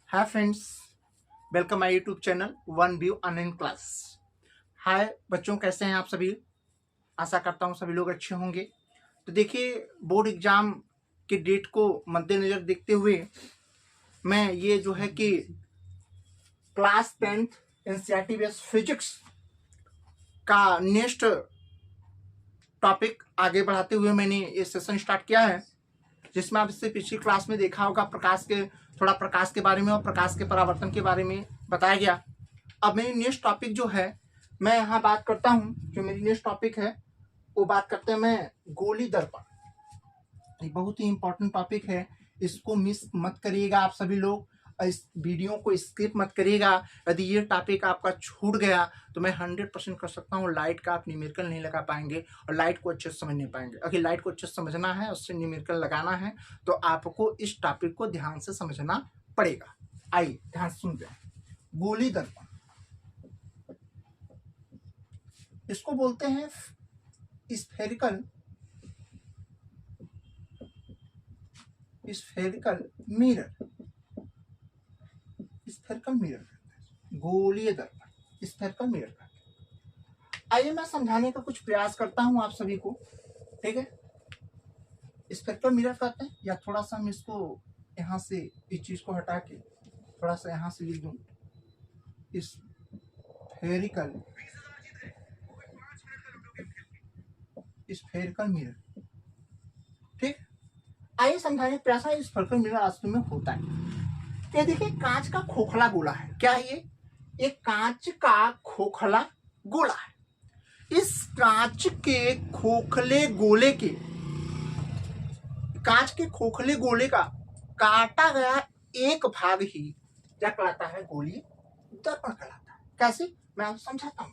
Hi friends, welcome my YouTube channel one view online class. Hi बच्चों, कैसे हैं आप सभी? आशा करता हूं सभी लोग अच्छे होंगे। तो देखिए, बोर्ड एग्जाम के डेट को मद्देनजर देखते हुए मैं ये जो है कि class 10th NCERT based physics का नेक्स्ट टॉपिक आगे बढ़ाते हुए मैंने ये सेशन स्टार्ट किया है, जिसमें आप इससे पिछली क्लास में देखा होगा प्रकाश के बारे में और प्रकाश के परावर्तन के बारे में बताया गया। अब मेरी नेक्स्ट टॉपिक जो है, मैं यहाँ बात करता हूँ, जो मेरी नेक्स्ट टॉपिक है वो बात करते हैं मैं गोली दर्पण। ये बहुत ही इंपॉर्टेंट टॉपिक है, इसको मिस मत करिएगा आप सभी लोग। इस वीडियो को स्किप मत करिएगा। यदि ये टॉपिक आपका छूट गया तो मैं 100% कर सकता हूँ लाइट का आप न्यूमेरिकल नहीं लगा पाएंगे और लाइट को अच्छे से समझ नहीं पाएंगे। अगर लाइट को अच्छे से समझना है, उससे न्यूमेरिकल लगाना है, तो आपको इस टॉपिक को ध्यान से समझना पड़ेगा। आइए ध्यान से सुनते हैं। गोली दर्पण, इसको बोलते हैं स्फेरिकल मिरर। स्फेरिकल मिरर, गोलीय दर्पण, स्फेरिकल मिरर। आइए मैं समझाने का कुछ प्रयास करता हूं आप सभी को, ठीक है। स्फेरिकल मिरर कहते हैं, या थोड़ा सा हम इसको यहां से इस चीज को हटा के थोड़ा सा यहां से लिख दूं, स्फेरिकल मिरर, ठीक। आइए समझाने का प्रयास है स्फेरिकल मिरर वास्तव में होता है। ये देखिए, कांच का खोखला गोला है। क्या है ये? कांच का खोखला गोला है। इस कांच के खोखले गोले के का काटा गया एक भाग ही क्या कहलाता है? गोलीय दर्पण कहलाता है। कैसे? मैं आपको समझाता हूं।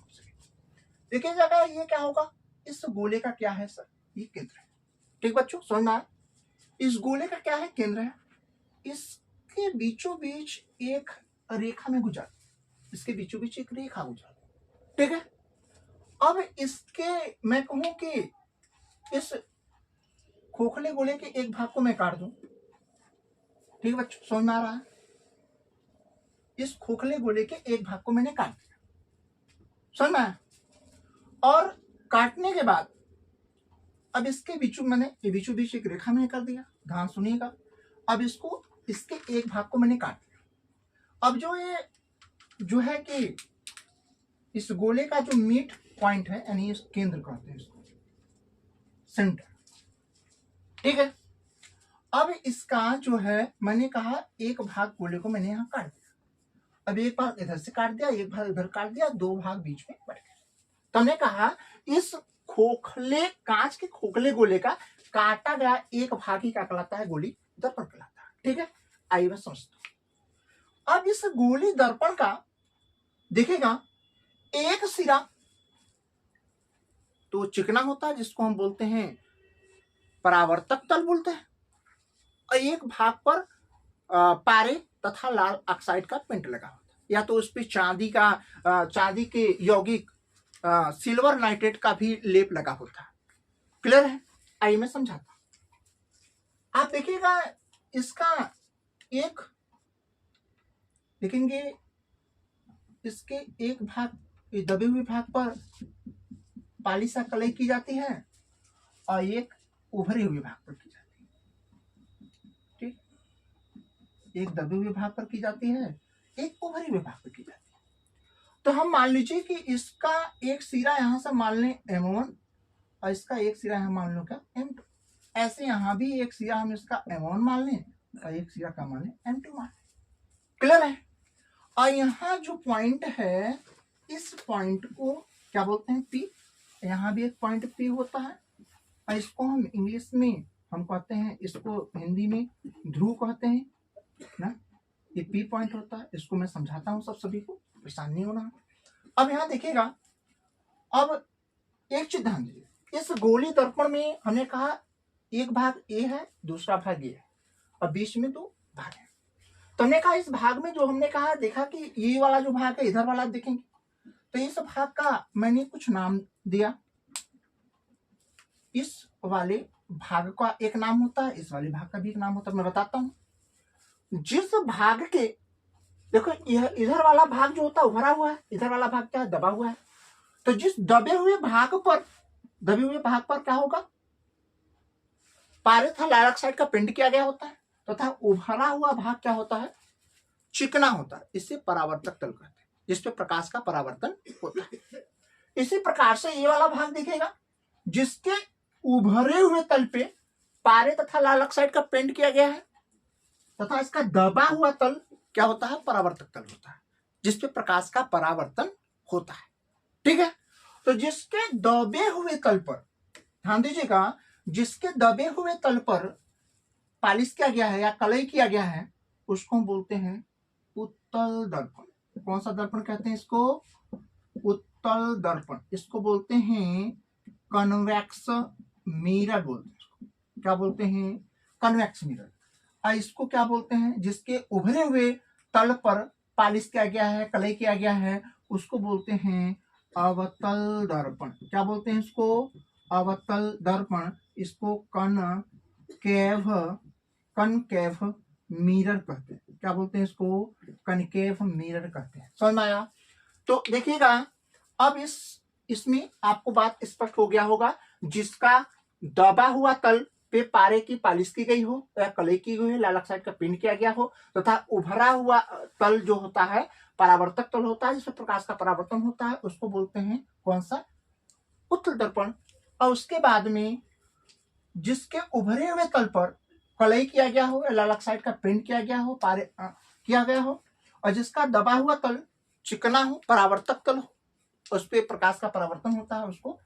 देखिएगा, ये क्या होगा? इस गोले का क्या है सर? ये केंद्र है। ठीक बच्चों, समझ में आया? इस गोले का क्या है? केंद्र है। इसके बीचों बीच एक रेखा में गुजर, इसके बीचों बीच एक रेखा गुजर, ठीक है। अब इसके मैं कहूं कि इस खोखले गोले के एक भाग को मैं काट दूं, ठीक है बच्चों, समझ में आ रहा है? इस खोखले गोले के एक भाग को मैंने काट दिया, समझ में आया? और काटने के बाद अब इसके बीचों बीच एक रेखा मैंने कर दिया। ध्यान सुनिएगा। अब इसके एक भाग को मैंने काट दिया। अब जो है कि इस गोले का जो मिड पॉइंट है, यानी इस केंद्र कहते हैं इसको, सेंटर, ठीक है। अब इसका जो है, मैंने कहा एक भाग गोले को मैंने यहां काट दिया। अब एक भाग इधर से काट दिया, एक भाग इधर काट दिया, दो भाग बीच में बढ़ गए। तो हमने कहा इस कांच के खोखले गोले का काटा गया एक भाग ही क्या कहलाता है? गोली दर्पण कहलाता है, ठीक है। आइए मैं समझता हूं। अब इस गोली दर्पण का देखिएगा, एक सिरा तो चिकना होता है, जिसको हम बोलते हैं परावर्तक तल बोलते हैं, और एक भाग पर पारे तथा लाल ऑक्साइड का पेंट लगा होता है, या तो उस पर चांदी के यौगिक सिल्वर नाइट्रेट का भी लेप लगा होता है। क्लियर है? आइए मैं समझाता हूं। आप देखिएगा, इसका एक देखेंगे, इसके एक भाग दबे हुए भाग पर पालिसा कलई की जाती है और एक उभरे हुए भाग पर की जाती है, ठीक। एक दबे हुए भाग पर की जाती है, एक उभरे हुए भाग पर की जाती है। तो हम मान लीजिए कि इसका एक सिरा यहां से मान लें M1 और इसका एक सिरा यहां मान लो क्या? M2। ऐसे यहां भी एक सिरा हम इसका M1 मान लें और एक सिरा का मान लें M2 मान लें। क्लियर है? और यहां जो पॉइंट है, इस पॉइंट को क्या बोलते हैं? P। यहां भी एक पॉइंट P होता है, और इसको हम इंग्लिश में हम कहते हैं, इसको हिंदी में ध्रुव कहते हैं ना। ये P पॉइंट होता है। इसको मैं समझाता हूं सभी को, परेशान नहीं होना। अब यहां देखिएगा, अब एक चीज ध्यान दीजिए, इस गोली दर्पण में हमने कहा एक भाग A है, दूसरा भाग A है, और बीच में दो भाग है। तो हमने कहा इस भाग में जो हमने कहा, देखा कि ये वाला जो भाग है, इधर वाला आप देखेंगे, तो इस भाग का मैंने कुछ नाम दिया। इस वाले भाग का एक नाम होता है, इस वाले भाग का भी एक नाम होता है। मैं बताता हूं। जिस भाग के देखो यह इधर वाला भाग जो होता है उभरा हुआ है, इधर वाला भाग क्या है, दबा हुआ है। तो जिस दबे हुए भाग पर क्या होगा, पारे तथा लाल ऑक्साइड का पेंट किया गया होता है तथा उभरा हुआ भाग क्या होता है, चिकना होता है। इससे परावर्तक तल कहते हैं, जिसपे प्रकाश का परावर्तन होता है। इसी प्रकार से ये वाला भाग दिखेगा जिसके उभरे हुए तल पे पारे तथा लाल ऑक्साइड का पेंट किया गया है तथा इसका दबा हुआ तल क्या होता है, परावर्तक तल होता है, जिसपे प्रकाश का परावर्तन होता है। ठीक है। तो जिसके दबे हुए तल पर, ध्यान दीजिएगा, जिसके दबे हुए तल पर पालिश किया गया है या कलई किया गया है उसको हम बोलते हैं उत्तल दर्पण। कौन सा दर्पण कहते हैं इसको, उत्तल दर्पण। इसको बोलते हैं कन्वेक्स मिरर बोलते हैं। इसको क्या बोलते हैं, कन्वेक्स मिरर। इसको क्या बोलते हैं, जिसके उभरे हुए तल पर पालिश किया गया है, कलई किया गया है, उसको बोलते हैं अवतल दर्पण। क्या बोलते हैं इसको, अवतल दर्पण। इसको कनकेव मिरर कहते हैं। क्या बोलते हैं इसको, कनकेव मिरर कहते हैं। समझ में आया। तो देखिएगा अब इसमें आपको बात स्पष्ट हो गया होगा, जिसका दबा हुआ तल पे पारे की पालिश की गई हो या कलई की गई हो, लाल ऑक्साइड का पेंट किया गया हो तथा उभरा हुआ तल जो होता है परावर्तक तल होता है, जिसमें प्रकाश का परावर्तन होता है, उसको बोलते हैं कौन सा, उत्तल दर्पण। और उसके बाद में जिसके उभरे हुए तल पर कलई किया गया हो या लाल ऑक्साइड का पेंट किया गया हो, पारे किया गया हो, और जिसका दबा हुआ तल चिकना हो, परावर्तक तल हो, उस पर प्रकाश का परावर्तन होता है, उसको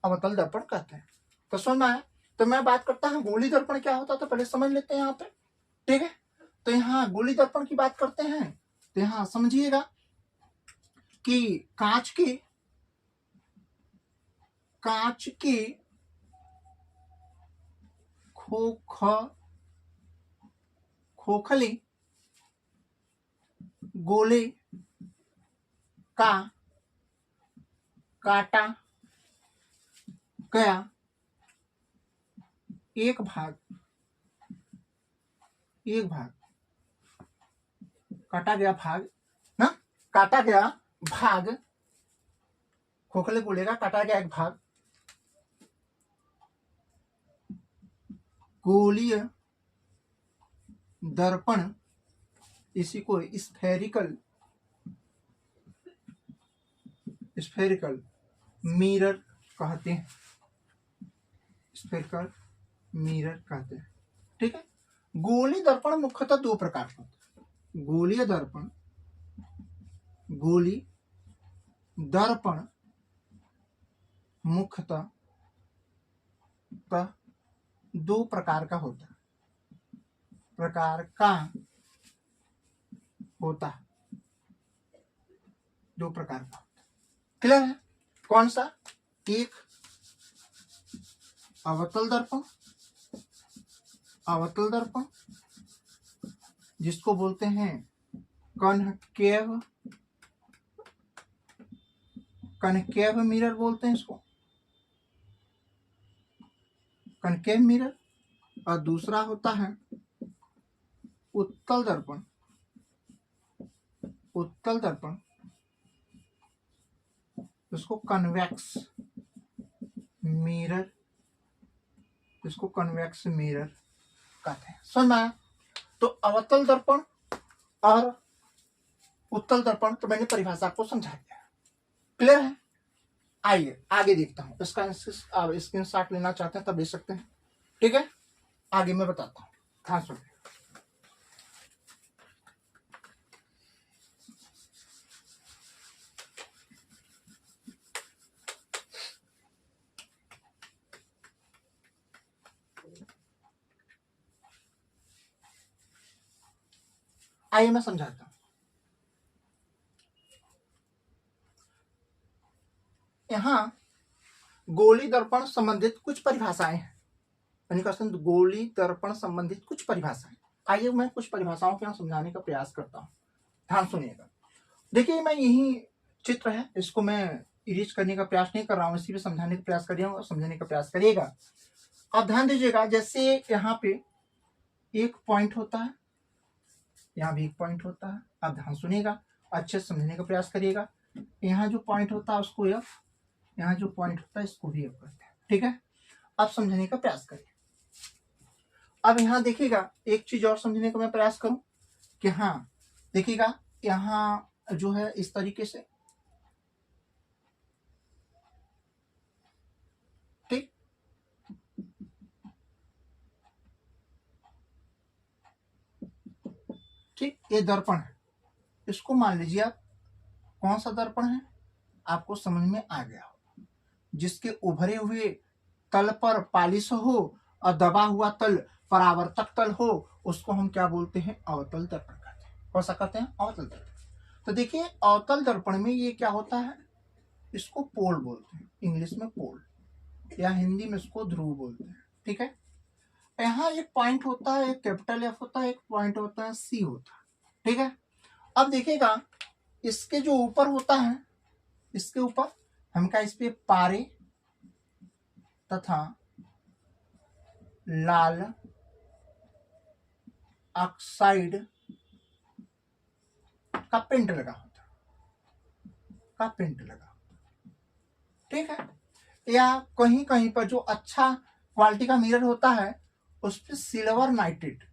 अवतल दर्पण कहते हैं। तो समझ में आया। तो मैं बात करता हूँ गोली दर्पण क्या होता है, तो पहले समझ लेते हैं यहाँ पे। ठीक है। तो यहाँ गोली दर्पण की बात करते हैं तो यहाँ समझिएगा कि कांच की खोखली गोले का काटा गया एक भाग काटा गया भाग खोखले गोले का काटा गया एक भाग गोलीय दर्पण, इसी को स्फेरिकल मिरर कहते हैं। स्फेरिकल मिरर कहते हैं। ठीक है। गोली दर्पण मुख्यतः दो प्रकार का होता है। गोली दर्पण मुख्यतः दो प्रकार का होता है। दो प्रकार का। क्लियर है। कौन सा, एक अवतल दर्पण जिसको बोलते हैं कनकेव मिरर बोलते हैं इसको, कनकेव मिरर। और दूसरा होता है उत्तल दर्पण इसको कन्वेक्स मिरर कहते हैं। समझ में आया। तो अवतल दर्पण और उत्तल दर्पण तो मैंने परिभाषा को समझा दिया। क्लियर है। आइए आगे देखता हूं। इसका स्क्रीनशॉट लेना चाहते हैं तब ले सकते हैं। ठीक है। आगे मैं बताता हूं, ध्यान सुनिए। आइए मैं समझाता हूं। यहां गोली दर्पण संबंधित कुछ परिभाषाएं हैं। गोली दर्पण संबंधित कुछ परिभाषाएं। आइए मैं कुछ परिभाषाओं को समझाने का प्रयास करता हूं। ध्यान सुनिएगा। देखिए मैं यही चित्र है, इसको मैं इरेज करने का प्रयास नहीं कर रहा हूं, इसी पे समझाने का प्रयास कर रहा हूं, समझने का प्रयास करिएगा। अब ध्यान दीजिएगा, जैसे यहाँ पे एक पॉइंट होता है, यहाँ भी एक पॉइंट होता है। अब ध्यान सुनिएगा, अच्छे से समझने का प्रयास करिएगा। यहाँ जो पॉइंट होता है उसको एफ, यहाँ जो पॉइंट होता है इसको भी एफ करते हैं। ठीक है, अब समझने का प्रयास करिए। अब यहाँ देखिएगा, एक चीज और समझने का मैं प्रयास करूं कि हाँ देखिएगा, यहाँ जो है इस तरीके से, ठीक, ठीक, ये दर्पण है। इसको मान लीजिए आप कौन सा दर्पण है, आपको समझ में आ गया हो, जिसके उभरे हुए तल पर पालिश हो और दबा हुआ तल परावर्तक तल हो, उसको हम क्या बोलते हैं, अवतल दर्पण कहते हैं। कौन सा कहते हैं, अवतल दर्पण। तो देखिए अवतल दर्पण में ये क्या होता है, इसको पोल बोलते हैं, इंग्लिश में पोल, या हिंदी में इसको ध्रुव बोलते हैं। ठीक है, यहाँ एक पॉइंट होता है, एक कैपिटल एफ होता है, एक पॉइंट होता है सी होता है। ठीक है, अब देखिएगा इसके जो ऊपर होता है, इसके ऊपर हम क्या इस पे पारे तथा लाल ऑक्साइड का पेंट लगा होता है, का पेंट लगा। ठीक है, या कहीं कहीं पर जो अच्छा क्वालिटी का मिरर होता है उस पर silver nitrate,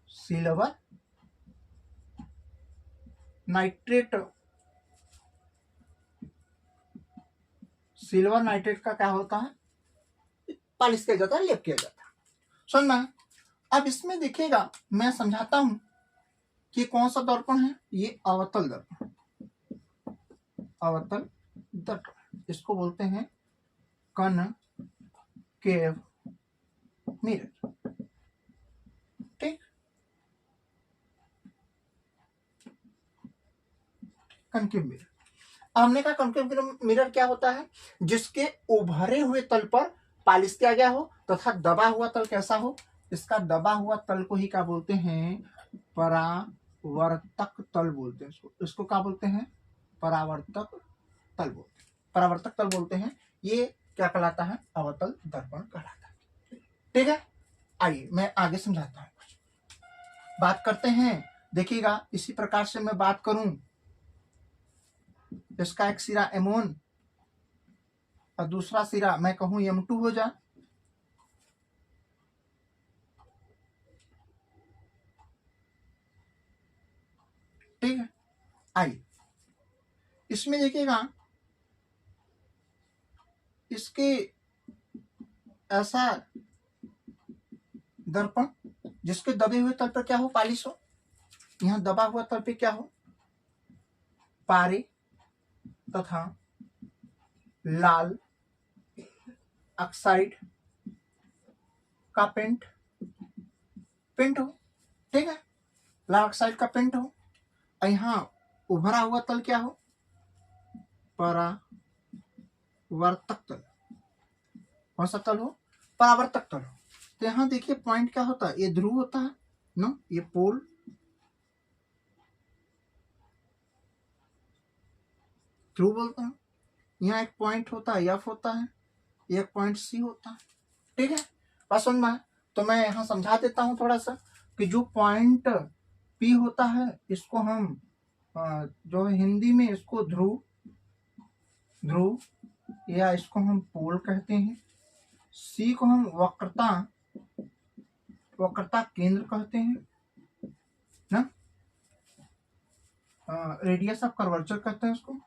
silver nitrate, silver nitrate का क्या होता है, पॉलिश किया जाता है, लेप किया जाता है। सुनना, अब इसमें देखिएगा मैं समझाता हूं कि कौन सा दर्पण है, ये अवतल दर्पण, अवतल दर्पण, इसको बोलते हैं कनकेव मिरर। ठीक, कनकेव मिरर। हमने कहा कनकेव मिरर क्या होता है, जिसके उभरे हुए तल पर पॉलिश किया गया हो तथा दबा हुआ तल कैसा हो, इसका दबा हुआ तल को ही क्या बोलते हैं, परावर्तक तल बोलते हैं। इसको क्या बोलते हैं, परावर्तक तल बोलते हैं, परावर्तक तल बोलते हैं। ये क्या कहलाता है, अवतल दर्पण कहलाता है। ठीक है, आइए मैं आगे समझाता हूं, कुछ बात करते हैं। देखिएगा इसी प्रकार से मैं बात करूं, इसका एक सिरा M1 और दूसरा सिरा मैं कहूं M2 हो जाए। ठीक है, आइए इसमें देखिएगा, इसके ऐसा दर्पण जिसके दबे हुए तल पर क्या हो, पॉलिश हो, यहां दबा हुआ तल पे क्या हो, पारे तथा लाल ऑक्साइड का पेंट हो। ठीक है, लाल ऑक्साइड का पेंट हो, और यहाँ उभरा हुआ तल क्या हो, परावर्तक तल। कौन सा तल हो, परावर्तक तल हो। तो यहाँ देखिए पॉइंट क्या होता है, ये ध्रुव होता है ना, ये पोल, ध्रुव बोलते हैं। यहाँ एक पॉइंट होता है एफ होता है, एक पॉइंट सी होता है। ठीक है, बस समझ में। तो मैं यहाँ समझा देता हूँ थोड़ा सा कि जो पॉइंट पी होता है इसको हम जो है हिंदी में इसको ध्रुव, ध्रुव या इसको हम पोल कहते हैं। सी को हम वक्रता, वक्रता केंद्र कहते हैं ना, रेडियस ऑफ कर्वेचर कहते हैं उसको,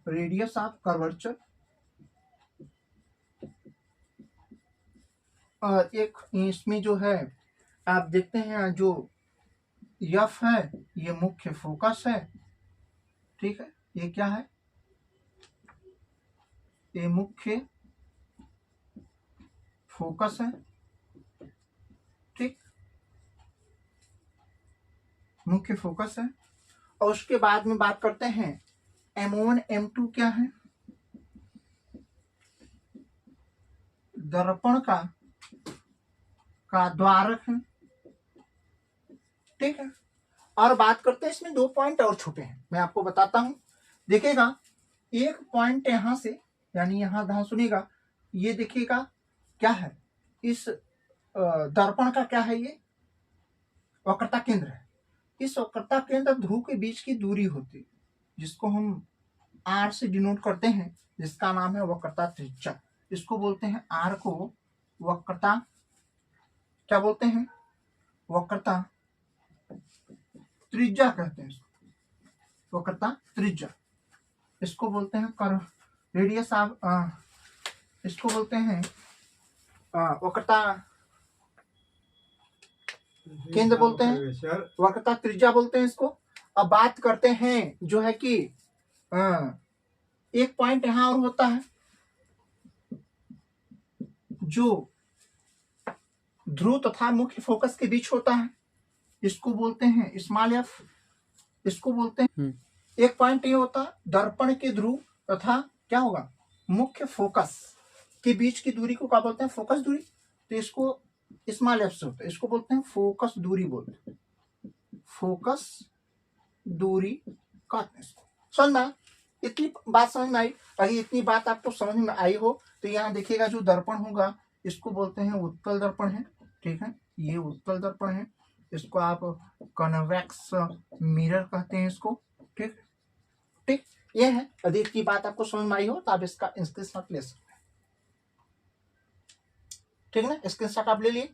रेडियस ऑफ कर्वेचर। और एक इसमें जो है आप देखते हैं जो एफ है ये मुख्य फोकस है। ठीक है, ये क्या है, ये मुख्य फोकस है। ठीक, मुख्य फोकस है। और उसके बाद में बात करते हैं M1 M2 क्या है, दर्पण का द्वारक है। ठीक है, और बात करते हैं इसमें दो पॉइंट और छुपे हैं, मैं आपको बताता हूं। देखिएगा एक पॉइंट यहां से, यानी यहां ध्यान सुनिएगा, ये देखिएगा क्या है, इस दर्पण का क्या है, ये वक्रता केंद्र है। इस वक्रता केंद्र ध्रुव के बीच की दूरी होती है, जिसको हम आर से डिनोट करते हैं, जिसका नाम है वक्रता त्रिज्या। इसको बोलते हैं आर को वक्रता, क्या बोलते हैं, वक्रता त्रिज्या कहते हैं इसको, वक्रता त्रिज्या। इसको बोलते हैं कर्व रेडियस ऑफ, इसको बोलते हैं वक्रता केंद्र बोलते हैं, वक्रता त्रिज्या बोलते हैं इसको। अब बात करते हैं जो है कि एक पॉइंट यहां और होता है जो ध्रुव तथा मुख्य फोकस के बीच होता है, इसको बोलते हैं स्मॉल एफ। इसको बोलते हैं एक पॉइंट ये होता है दर्पण के ध्रुव तथा क्या होगा मुख्य फोकस के बीच की दूरी को क्या बोलते हैं, फोकस दूरी। तो इसको स्मॉल एफ से होता है, इसको बोलते हैं फोकस दूरी बोलते हैं, फोकस दूरी कहते हैं इसको। समझ में, इतनी बात समझ में आई। अगर इतनी बात आपको समझ में आई हो तो यहाँ देखिएगा जो दर्पण होगा इसको बोलते हैं उत्तल दर्पण है, ठीक है, ये उत्तल दर्पण है। इसको आप कन्वेक्स मिरर कहते हैं इसको, ठीक ठीक। ये है, यदि इतनी बात आपको समझ में आई हो तो आप इसका स्क्रीनशॉट ले सकते हैं, ठीक है ना, स्क्रीनशॉट आप ले लिए,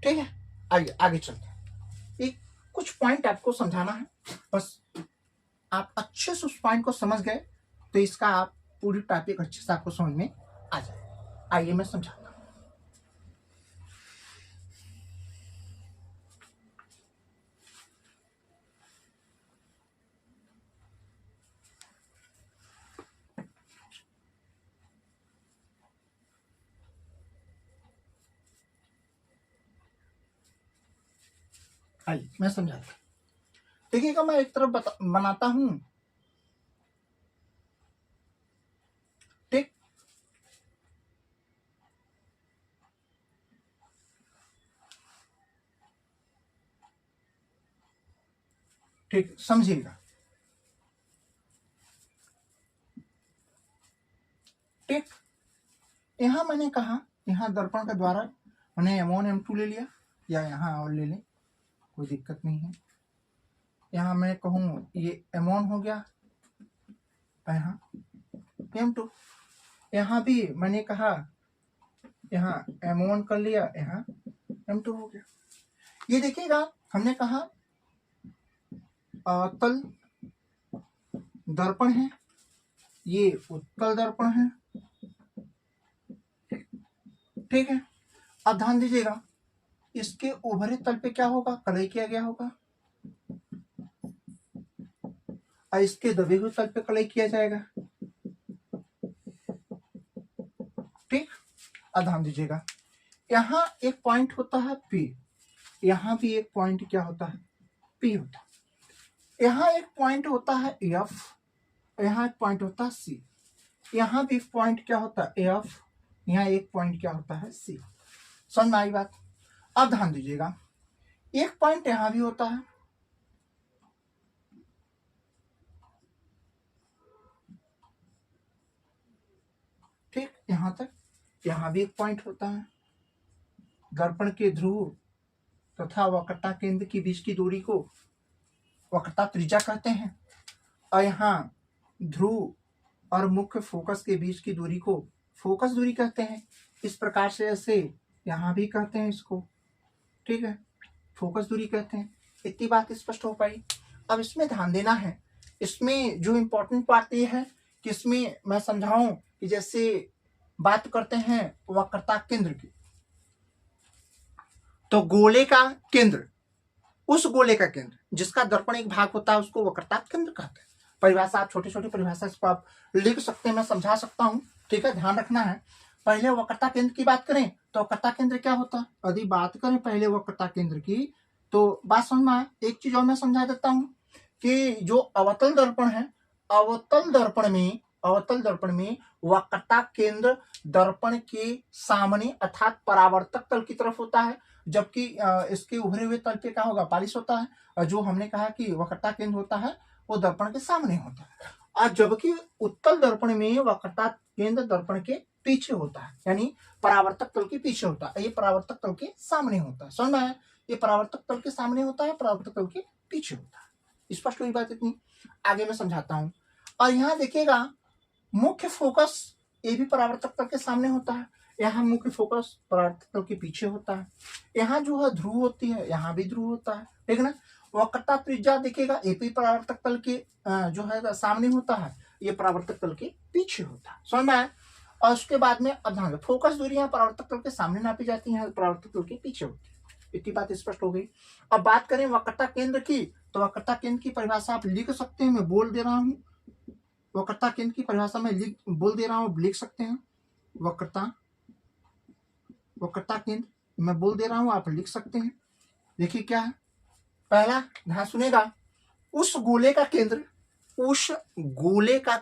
ठीक है। आइए आगे चलते हैं। एक कुछ पॉइंट आपको समझाना है, बस आप अच्छे से उस पॉइंट को समझ गए तो इसका आप पूरी टॉपिक अच्छे से आपको समझ में आ जाए। आइए मैं समझाता हूं। आइए मैं समझाता हूं। देखिएगा मैं एक तरफ बनाता हूं, ठीक, ठीक समझिएगा, ठीक। यहां मैंने कहा यहां दर्पण के द्वारा मैंने M1 M2 ले लिया, या यहां और ले लें, कोई दिक्कत नहीं है। यहां मैं कहूं ये M1 हो गया, यहाँ M2। यहाँ भी मैंने कहा यहाँ M1 कर लिया, यहाँ M2 हो गया। ये देखिएगा हमने कहा अवतल दर्पण है, ये उत्तल दर्पण है, ठीक है। अब ध्यान दीजिएगा इसके उभरे तल पे क्या होगा, कलई किया गया होगा, और इसके दबे हुए तल पे कलई किया जाएगा, ठीक। अब ध्यान दीजिएगा यहाँ एक पॉइंट होता है P, यहाँ भी एक पॉइंट क्या होता है, P होता है। यहाँ एक पॉइंट होता है F, यहाँ एक पॉइंट होता है C, यहाँ भी पॉइंट क्या होता है F, यहाँ एक पॉइंट क्या होता है C। समझ में आई बात। अब ध्यान दीजिएगा एक पॉइंट यहां भी होता है, ठीक, यहां तक। यहां भी एक पॉइंट होता है, दर्पण के ध्रुव तथा वक्रता केंद्र के बीच की दूरी को वक्रता त्रिज्या कहते हैं, और यहाँ ध्रुव और मुख्य फोकस के बीच की दूरी को फोकस दूरी कहते हैं। इस प्रकार से ऐसे यहाँ भी कहते हैं इसको, ठीक है, फोकस दूरी कहते हैं। इतनी बात स्पष्ट हो पाई। अब इसमें ध्यान देना है, इसमें जो इम्पोर्टेंट बात ये है कि इसमें मैं समझाऊं कि जैसे बात करते हैं वक्रता केंद्र की, तो गोले का केंद्र, उस गोले का केंद्र जिसका दर्पण एक भाग होता है उसको वक्रता केंद्र कहते हैं। परिभाषा आप छोटी छोटी परिभाषा इसको आप लिख सकते हैं, मैं समझा सकता हूं, ठीक है। ध्यान रखना है, पहले वक्रता केंद्र की बात करें तो वक्रता केंद्र क्या होता है, यदि बात करें पहले वक्रता केंद्र की तो बात समझ में आए। एक चीज और मैं समझा देता हूं कि जो अवतल दर्पण है, अवतल दर्पण में वक्रता केंद्र दर्पण के सामने अर्थात परावर्तक तल की तरफ होता है, जबकि इसके उभरे हुए तल पे क्या होगा, पालिश होता है। और जो हमने कहा कि वक्रता केंद्र होता है वो दर्पण के सामने होता है, और जबकि उत्तल दर्पण में वक्रता केंद्र दर्पण के पीछे होता है, यानी परावर्तक तल के पीछे होता है, ये परावर्तक तल के सामने होता है। समझ में आया। ये परावर्तक तल के सामने होता है, परावर्तक तल के पीछे होता है। स्पष्ट हुई बात इतनी? आगे मैं समझाता हूं। और यहाँ देखिएगा मुख्य फोकस ये भी परावर्तक तल के सामने होता है, यहाँ मुख्य फोकस परावर्तक तल के पीछे होता है। यहाँ जो है ध्रुव होती है, यहाँ भी ध्रुव होता है, ठीक है ना। वक्रता त्रिज्या देखिएगा ये भी परावर्तक तल के जो है सामने होता है, ये परावर्तक तल के पीछे होता है। समझ में आया? और उसके बाद में अब ध्यान, फोकस दूरी यहाँ परावर्तक तल के सामने नापी जाती है, परावर्तक तल के पीछे होती है। इतनी बात स्पष्ट हो गई। अब बात करें वक्रता केंद्र की, तो वक्रता केंद्र की परिभाषा आप लिख सकते हैं, मैं बोल दे रहा हूं। वक्रता केंद्र की परिभाषा में बोल दे रहा हूं, लिख सकते हैं। वक्रता केंद्र मैं बोल दे रहा हूं, आप लिख सकते हैं। देखिए क्या है, पहला ध्यान सुनेगा, उस गोले का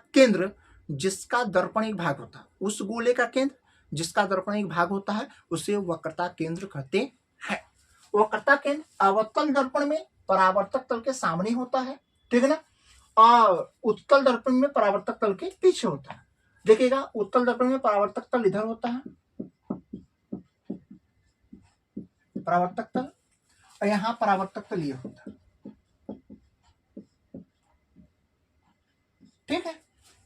केंद्र जिसका दर्पणिक भाग होता है, उस गोले का केंद्र जिसका दर्पणिक भाग होता है उसे वक्रता केंद्र कहते हैं। वक्रता केंद्र अवतल दर्पण में परावर्तक तल के सामने होता है, ठीक है ना, और उत्तल दर्पण में परावर्तक तल के पीछे होता है। देखिएगा उत्तल दर्पण में परावर्तक तल इधर होता है, परावर्तक तल, और यहाँ परावर्तक तल ये होता है, ठीक है।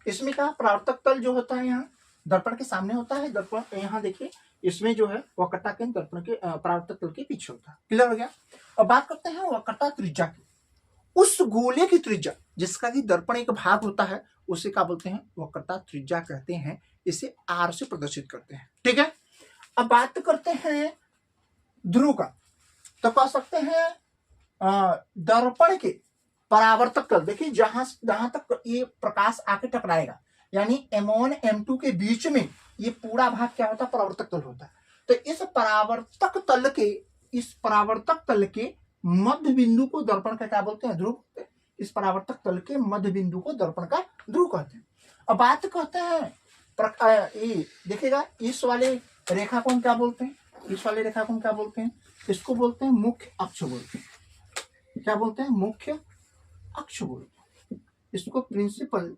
इसमें क्या परावर्तक तल जो होता है यहाँ दर्पण के सामने होता है, दर्पण यहाँ देखिए इसमें जो है वक्रता केंद्र दर्पण के परावर्तक तल के पीछे होता है। क्लियर हो गया? अब बात करते हैं वक्रता त्रिज्या की। उस गोले की त्रिज्या जिसका कि दर्पण एक भाग होता है उसे क्या बोलते हैं? वक्रता त्रिज्या कहते हैं। इसे आर से प्रदर्शित करते हैं, ठीक है। अब बात करते हैं ध्रुव का, तो कह सकते हैं दर्पण के परावर्तक तल, देखिए जहां तक ये प्रकाश आके टकराएगा, यानी M1 M2 के बीच में ये पूरा भाग क्या होता है? परावर्तक तल होता है। तो इस परावर्तक तल के मध्य बिंदु को दर्पण का क्या बोलते हैं? ध्रुव। इस परावर्तक तल के मध्य बिंदु को दर्पण का ध्रुव कहते हैं। अब बात करते हैं देखिएगा इस वाले रेखाकोण क्या बोलते हैं? इस वाले रेखाकोण क्या बोलते हैं? इसको बोलते हैं मुख्य अक्ष बोलते हैं। क्या बोलते हैं? मुख्य अक्ष बोलते हैं। इसको प्रिंसिपल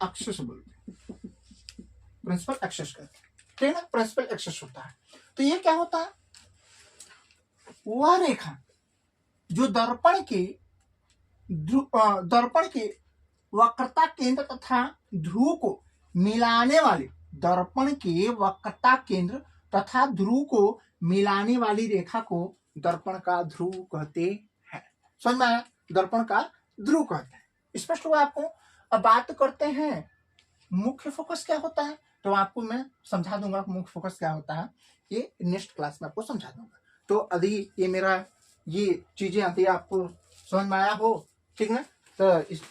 एक्सिस बोलते हैं, प्रिंसिपल एक्सिस कहते हैं, ठीक है ना। प्रिंसिपल एक्सिस होता है। तो ये क्या होता है? वह रेखा जो दर्पण के वक्रता केंद्र तथा ध्रुव को मिलाने वाले, दर्पण के वक्रता केंद्र तथा ध्रुव को मिलाने वाली रेखा को दर्पण का ध्रुव कहते हैं। समझ में आया? दर्पण का ध्रुव कहते हैं। स्पष्ट हुआ आपको? अब बात करते हैं मुख्य फोकस क्या होता है, तो आपको मैं समझा दूंगा मुख्य फोकस क्या होता है, ये नेक्स्ट क्लास में आपको समझा दूंगा। तो अभी ये मेरा ये चीजें आती है आपको समझ में आया हो, ठीक ना। तो इस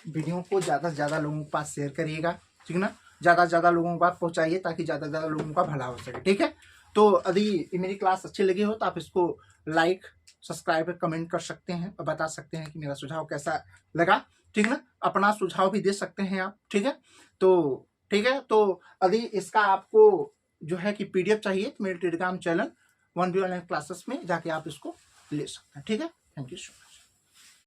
वीडियो को ज्यादा से ज्यादा लोगों के पास शेयर करिएगा, ठीक ना। ज्यादा से ज्यादा लोगों के पास पहुंचाइए ताकि ज्यादा से ज्यादा लोगों का भला हो सके, ठीक है। तो यदि मेरी क्लास अच्छी लगी हो तो आप इसको लाइक, सब्सक्राइब, कमेंट कर सकते हैं और बता सकते हैं कि मेरा सुझाव कैसा लगा, ठीक ना। अपना सुझाव भी दे सकते हैं आप, ठीक है। तो ठीक है, तो यदि इसका आपको जो है कि PDF चाहिए तो मेरे Telegram channel 1B online classes में जाके आप इसको ले सकते हैं, ठीक है। Thank you so much.